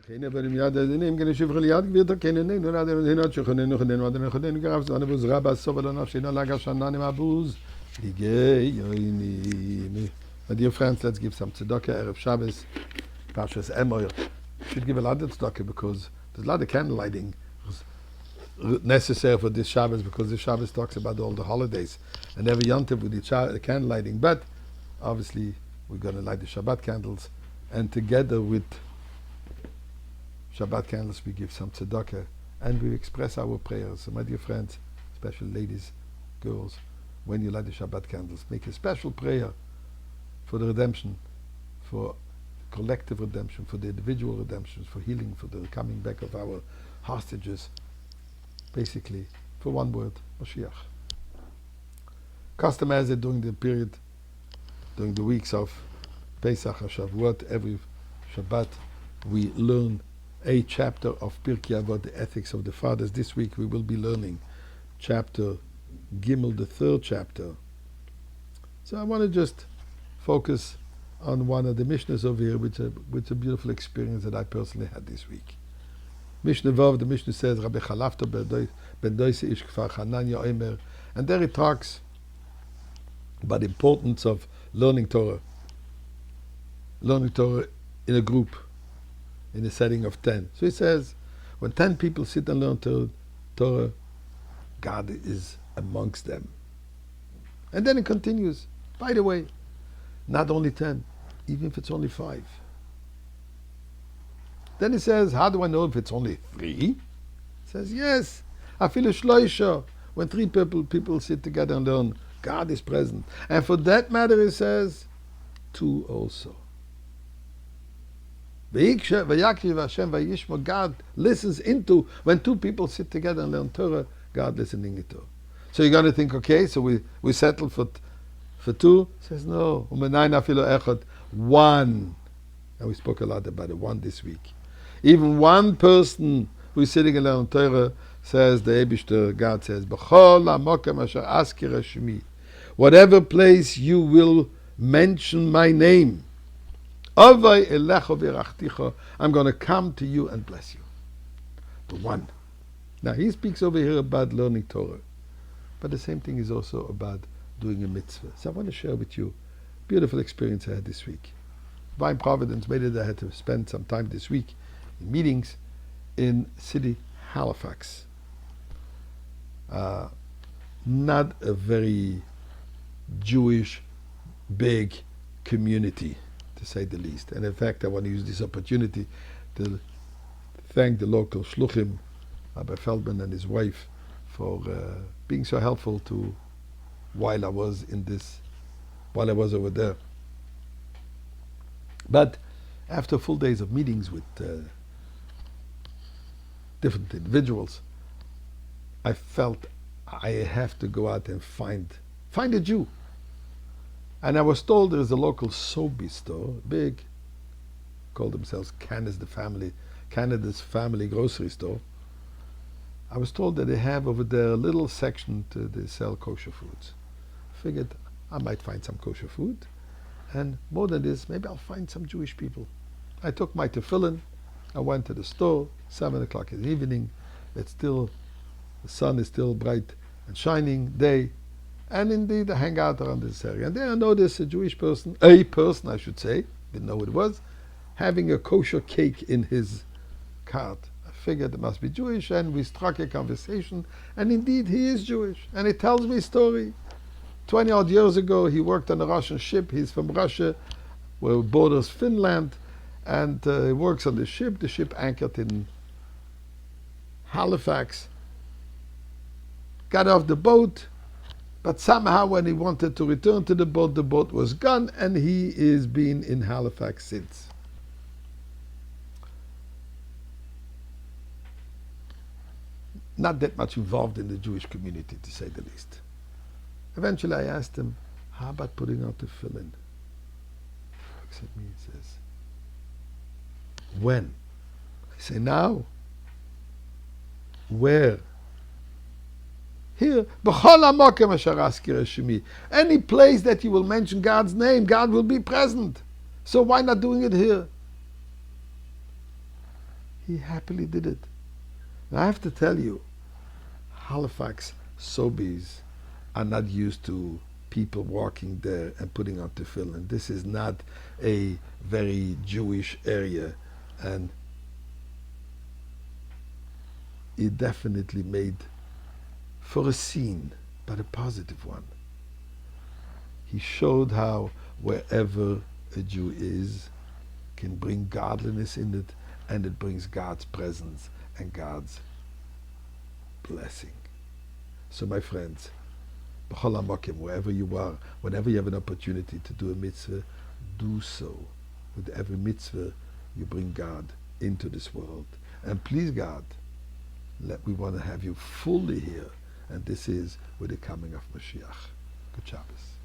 Geen van hem ja, dat neem geen schiffer liad geweest, kennen nee, nur der hin hat schon den graf so eine bus rabas so dann auf schöner lager schon dann im bus. Die gei, my dear friends, let's give some tzedakah erev Shabbos. Pashas Emoyer. Should give a lot of tzedakah because there's a lot of candle lighting necessary for this Shabbos because this Shabbos talks about all the holidays and every yontiv with the candle lighting. But obviously we're going to light the Shabbat candles, and together with Shabbat candles we give some tzedakah and we express our prayers. So my dear friends, especially ladies, girls, when you light the Shabbat candles, make a special prayer for the redemption, for collective redemption, for the individual redemptions, for healing, for the coming back of our hostages. Basically, for one word, Mashiach. Custom as it during the period, during the weeks of Pesach, Shavuot, every Shabbat, we learn a chapter of Pirkei Avot, the ethics of the fathers. This week we will be learning chapter Gimel, the third chapter. So I want to just focus on one of the Mishnahs over here, which a beautiful experience that I personally had this week. Mishnah Vav, the Mishnah says, Rabbi Chalafta ben Doise ish kfar Hananya Omer, and there it talks about the importance of learning Torah in a group, in a setting of 10. So he says, when 10 people sit and learn Torah, God is amongst them. And then it continues, by the way, not only 10, even if it's only 5. Then he says, how do I know if it's only 3? He says, yes, afilu shloisha. When 3 people sit together and learn, God is present. And for that matter, he says, 2 also. God listens into, when 2 people sit together and learn Torah, God listening into. So you're going to think, okay, so we settle for 2? He says, no. 1. And we spoke a lot about it, 1 this week. Even one person who is sitting and learning Torah says, the Eibishter, God says, whatever place you will mention my name, I'm going to come to you and bless you. The 1. Now he speaks over here about learning Torah, but the same thing is also about doing a mitzvah. So I want to share with you a beautiful experience I had this week. Divine Providence made it I had to spend some time this week in meetings in city Halifax. Not a very Jewish big community, to say the least. And in fact, I want to use this opportunity to thank the local shluchim, Rabbi Feldman and his wife, for being so helpful to while I was over there. But after full days of meetings with different individuals, I felt I have to go out and find a Jew. And I was told there is a local Sobe store, big, call themselves Canada's family grocery store. I was told that they have over there a little section they sell kosher foods. Figured I might find some kosher food, and more than this, maybe I'll find some Jewish people. I took my Tefilin, I went to the store, 7 o'clock in the evening. The sun is still bright and shining, day, and indeed I hang out around this area. And there I noticed a person I should say, didn't know what it was, having a kosher cake in his cart. I figured it must be Jewish, and we struck a conversation, and indeed he is Jewish. And he tells me a story. 20 odd years ago, he worked on a Russian ship. He's from Russia, where borders Finland, and he works on the ship. The ship anchored in Halifax. Got off the boat, but somehow when he wanted to return to the boat was gone, and he is been in Halifax since. Not that much involved in the Jewish community, to say the least. Eventually I asked him, how about putting out the Tefilin? He looks at me and says, when? I say, now. Where? Here. Any place that you will mention God's name, God will be present. So why not doing it here? He happily did it. And I have to tell you, Halifax Sobeys are not used to people walking there and putting on tefillin. This is not a very Jewish area, and he definitely made for a scene, but a positive one. He showed how wherever a Jew is can bring godliness in it, and it brings God's presence and God's blessing. So my friends, b'chol hamokim, wherever you are, whenever you have an opportunity to do a mitzvah, do so. With every mitzvah, you bring God into this world. And please God, we want to have you fully here. And this is with the coming of Mashiach. Good Shabbos.